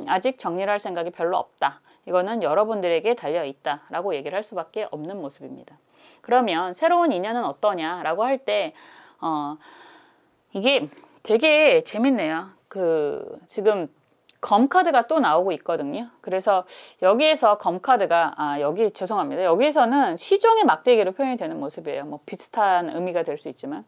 아직 정리를 할 생각이 별로 없다. 이거는 여러분들에게 달려있다 라고 얘기를 할 수밖에 없는 모습입니다. 그러면 새로운 인연은 어떠냐 라고 할 때 이게 되게 재밌네요. 지금 검카드가 또 나오고 있거든요. 그래서 여기에서 검카드가 죄송합니다. 여기에서는 시종의 막대기로 표현이 되는 모습이에요. 뭐 비슷한 의미가 될 수 있지만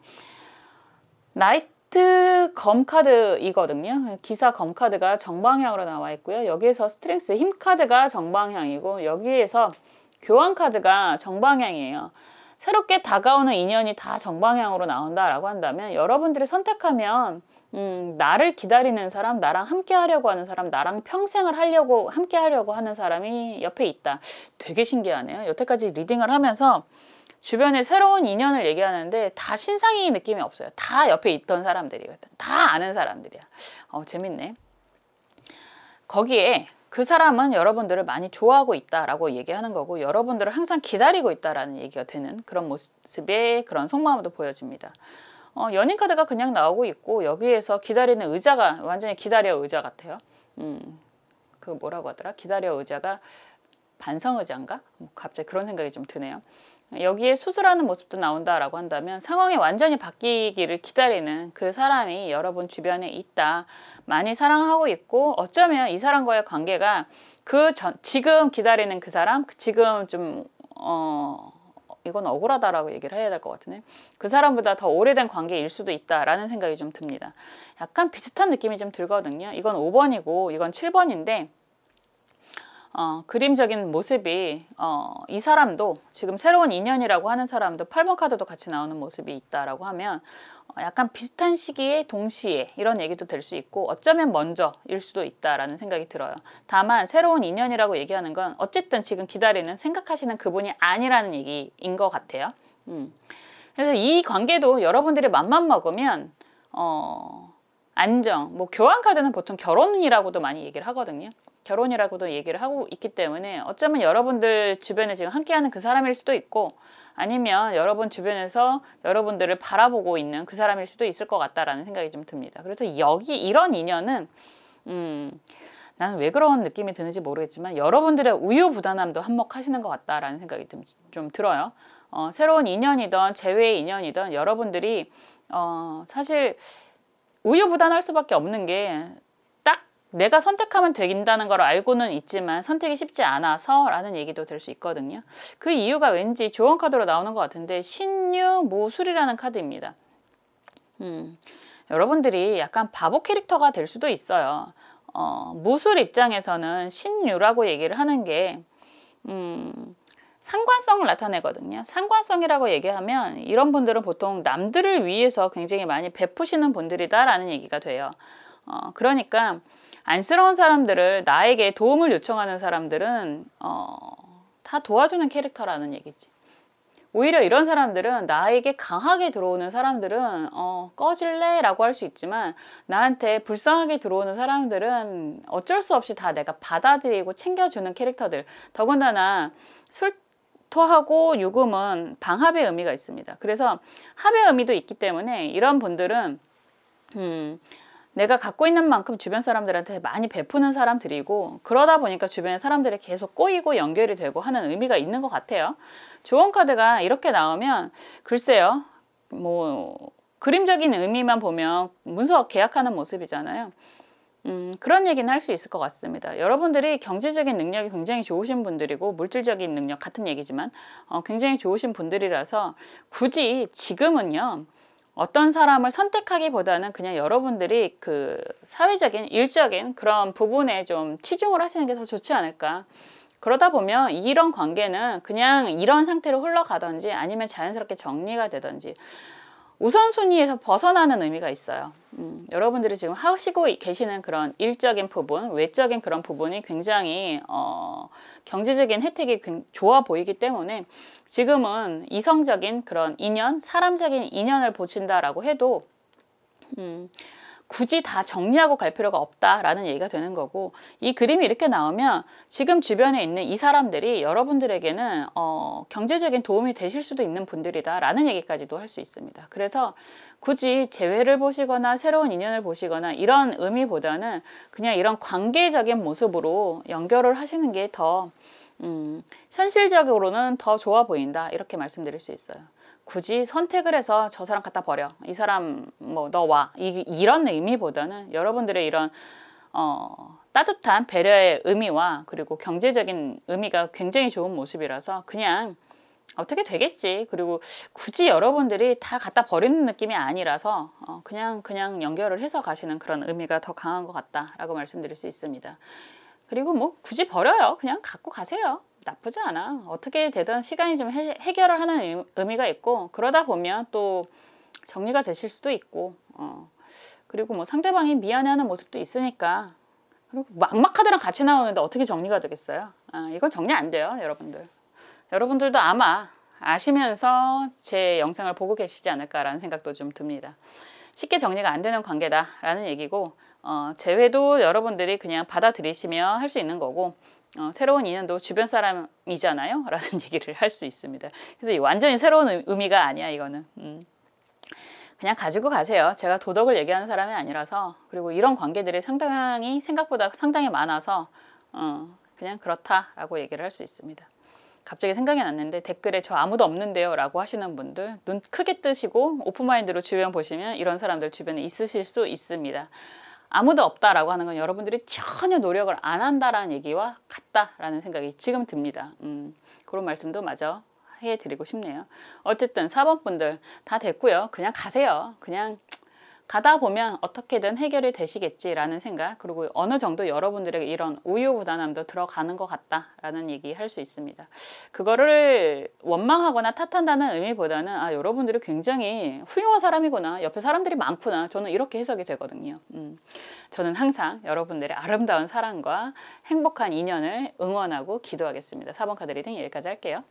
나이트 검카드이거든요. 기사 검카드가 정방향으로 나와 있고요. 여기에서 스트렝스 힘 카드가 정방향이고 여기에서 교환 카드가 정방향이에요. 새롭게 다가오는 인연이 다 정방향으로 나온다라고 한다면 여러분들이 선택하면 나를 기다리는 사람, 나랑 함께 하려고 하는 사람, 나랑 평생을 함께 하려고 하는 사람이 옆에 있다. 되게 신기하네요. 여태까지 리딩을 하면서 주변에 새로운 인연을 얘기하는데 다 신상이 느낌이 없어요. 다 옆에 있던 사람들이거든. 다 아는 사람들이야. 재밌네. 거기에 그 사람은 여러분들을 많이 좋아하고 있다라고 얘기하는 거고 여러분들을 항상 기다리고 있다라는 얘기가 되는 그런 모습의 그런 속마음도 보여집니다. 연인 카드가 그냥 나오고 있고 여기에서 기다리는 의자가 완전히 기다려 의자 같아요. 그 뭐라고 하더라? 기다려 의자가 반성 의자인가? 갑자기 그런 생각이 좀 드네요. 여기에 수술하는 모습도 나온다라고 한다면 상황이 완전히 바뀌기를 기다리는 그 사람이 여러분 주변에 있다. 많이 사랑하고 있고 어쩌면 이 사람과의 관계가 지금 기다리는 그 사람, 지금 좀 이건 억울하다라고 얘기를 해야 될 것 같으네. 그 사람보다 더 오래된 관계일 수도 있다라는 생각이 좀 듭니다. 약간 비슷한 느낌이 좀 들거든요. 이건 5번이고 이건 7번인데 그림적인 모습이 이 사람도 지금 새로운 인연이라고 하는 사람도 8번 카드도 같이 나오는 모습이 있다라고 하면 약간 비슷한 시기에 동시에 이런 얘기도 될 수 있고 어쩌면 먼저일 수도 있다라는 생각이 들어요. 다만 새로운 인연이라고 얘기하는 건 어쨌든 지금 기다리는 생각하시는 그분이 아니라는 얘기인 것 같아요. 그래서 이 관계도 여러분들이 맘만 먹으면 안정, 뭐 교환 카드는 보통 결혼이라고도 많이 얘기를 하거든요. 결혼이라고도 얘기를 하고 있기 때문에 어쩌면 여러분들 주변에 지금 함께하는 그 사람일 수도 있고 아니면 여러분 주변에서 여러분들을 바라보고 있는 그 사람일 수도 있을 것 같다라는 생각이 좀 듭니다. 그래서 여기 이런 인연은 나는 왜 그런 느낌이 드는지 모르겠지만 여러분들의 우유부단함도 한몫하시는 것 같다라는 생각이 좀 들어요. 새로운 인연이든 재회의 인연이든 여러분들이 사실 우유부단할 수밖에 없는 게 딱 내가 선택하면 된다는 걸 알고는 있지만 선택이 쉽지 않아서 라는 얘기도 될 수 있거든요. 그 이유가 왠지 조언 카드로 나오는 것 같은데 신유무술이라는 카드입니다. 여러분들이 약간 바보 캐릭터가 될 수도 있어요. 무술 입장에서는 신유라고 얘기를 하는 게 상관성을 나타내거든요. 상관성이라고 얘기하면 이런 분들은 보통 남들을 위해서 굉장히 많이 베푸시는 분들이다라는 얘기가 돼요. 그러니까 안쓰러운 사람들을 나에게 도움을 요청하는 사람들은 다 도와주는 캐릭터라는 얘기지. 오히려 이런 사람들은 나에게 강하게 들어오는 사람들은 꺼질래? 라고 할 수 있지만 나한테 불쌍하게 들어오는 사람들은 어쩔 수 없이 다 내가 받아들이고 챙겨주는 캐릭터들. 더군다나 술토하고 유금은 방합의 의미가 있습니다. 그래서 합의 의미도 있기 때문에 이런 분들은 내가 갖고 있는 만큼 주변 사람들한테 많이 베푸는 사람들이고 그러다 보니까 주변의 사람들이 계속 꼬이고 연결이 되고 하는 의미가 있는 것 같아요. 조언 카드가 이렇게 나오면 글쎄요, 뭐 그림적인 의미만 보면 문서 계약하는 모습이잖아요. 그런 얘기는 할 수 있을 것 같습니다. 여러분들이 경제적인 능력이 굉장히 좋으신 분들이고 물질적인 능력 같은 얘기지만 굉장히 좋으신 분들이라서 굳이 지금은요. 어떤 사람을 선택하기보다는 그냥 여러분들이 그 사회적인 일적인 그런 부분에 좀 치중을 하시는 게 더 좋지 않을까. 그러다 보면 이런 관계는 그냥 이런 상태로 흘러가든지 아니면 자연스럽게 정리가 되든지 우선순위에서 벗어나는 의미가 있어요. 여러분들이 지금 하시고 계시는 그런 일적인 부분, 외적인 그런 부분이 굉장히 경제적인 혜택이 좋아 보이기 때문에 지금은 이성적인 그런 인연, 사람적인 인연을 보신다라고 해도 굳이 다 정리하고 갈 필요가 없다라는 얘기가 되는 거고 이 그림이 이렇게 나오면 지금 주변에 있는 이 사람들이 여러분들에게는 경제적인 도움이 되실 수도 있는 분들이다라는 얘기까지도 할 수 있습니다. 그래서 굳이 재회를 보시거나 새로운 인연을 보시거나 이런 의미보다는 그냥 이런 관계적인 모습으로 연결을 하시는 게 더 현실적으로는 더 좋아 보인다 이렇게 말씀드릴 수 있어요. 굳이 선택을 해서 저 사람 갖다 버려 이 사람 뭐 너 와 이런 의미보다는 여러분들의 이런 따뜻한 배려의 의미와 그리고 경제적인 의미가 굉장히 좋은 모습이라서 그냥 어떻게 되겠지. 그리고 굳이 여러분들이 다 갖다 버리는 느낌이 아니라서 그냥 연결을 해서 가시는 그런 의미가 더 강한 것 같다라고 말씀드릴 수 있습니다. 그리고 뭐 굳이 버려요. 그냥 갖고 가세요. 나쁘지 않아. 어떻게 되든 시간이 좀 해결을 하는 의미가 있고 그러다 보면 또 정리가 되실 수도 있고 그리고 뭐 상대방이 미안해하는 모습도 있으니까 그리고 막막 카드랑 같이 나오는데 어떻게 정리가 되겠어요? 이건 정리 안 돼요, 여러분들. 여러분들도 아마 아시면서 제 영상을 보고 계시지 않을까라는 생각도 좀 듭니다. 쉽게 정리가 안 되는 관계다라는 얘기고 재회도 여러분들이 그냥 받아들이시며 할 수 있는 거고 새로운 인연도 주변 사람이잖아요 라는 얘기를 할 수 있습니다. 그래서 완전히 새로운 의미가 아니야 이거는. 그냥 가지고 가세요. 제가 도덕을 얘기하는 사람이 아니라서 그리고 이런 관계들이 생각보다 상당히 많아서 그냥 그렇다라고 얘기를 할 수 있습니다. 갑자기 생각이 났는데 댓글에 저 아무도 없는데요 라고 하시는 분들 눈 크게 뜨시고 오픈마인드로 주변 보시면 이런 사람들 주변에 있으실 수 있습니다. 아무도 없다라고 하는 건 여러분들이 전혀 노력을 안 한다라는 얘기와 같다라는 생각이 지금 듭니다. 그런 말씀도 마저 해드리고 싶네요. 어쨌든 4번 분들 다 됐고요. 그냥 가세요. 그냥 가다 보면 어떻게든 해결이 되시겠지라는 생각, 그리고 어느 정도 여러분들에게 이런 우유부단함도 들어가는 것 같다라는 얘기 할 수 있습니다. 그거를 원망하거나 탓한다는 의미보다는 여러분들이 굉장히 훌륭한 사람이구나, 옆에 사람들이 많구나, 저는 이렇게 해석이 되거든요. 저는 항상 여러분들의 아름다운 사랑과 행복한 인연을 응원하고 기도하겠습니다. 4번 카드 리딩 여기까지 할게요.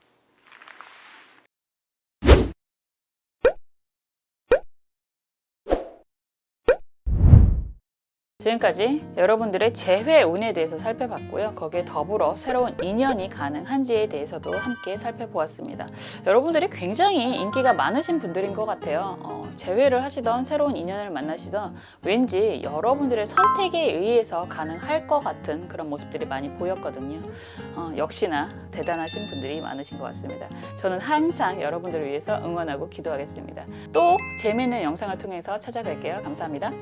지금까지 여러분들의 재회 운에 대해서 살펴봤고요. 거기에 더불어 새로운 인연이 가능한지에 대해서도 함께 살펴보았습니다. 여러분들이 굉장히 인기가 많으신 분들인 것 같아요. 재회를 하시던 새로운 인연을 만나시던 왠지 여러분들의 선택에 의해서 가능할 것 같은 그런 모습들이 많이 보였거든요. 역시나 대단하신 분들이 많으신 것 같습니다. 저는 항상 여러분들을 위해서 응원하고 기도하겠습니다. 또 재미있는 영상을 통해서 찾아뵐게요. 감사합니다.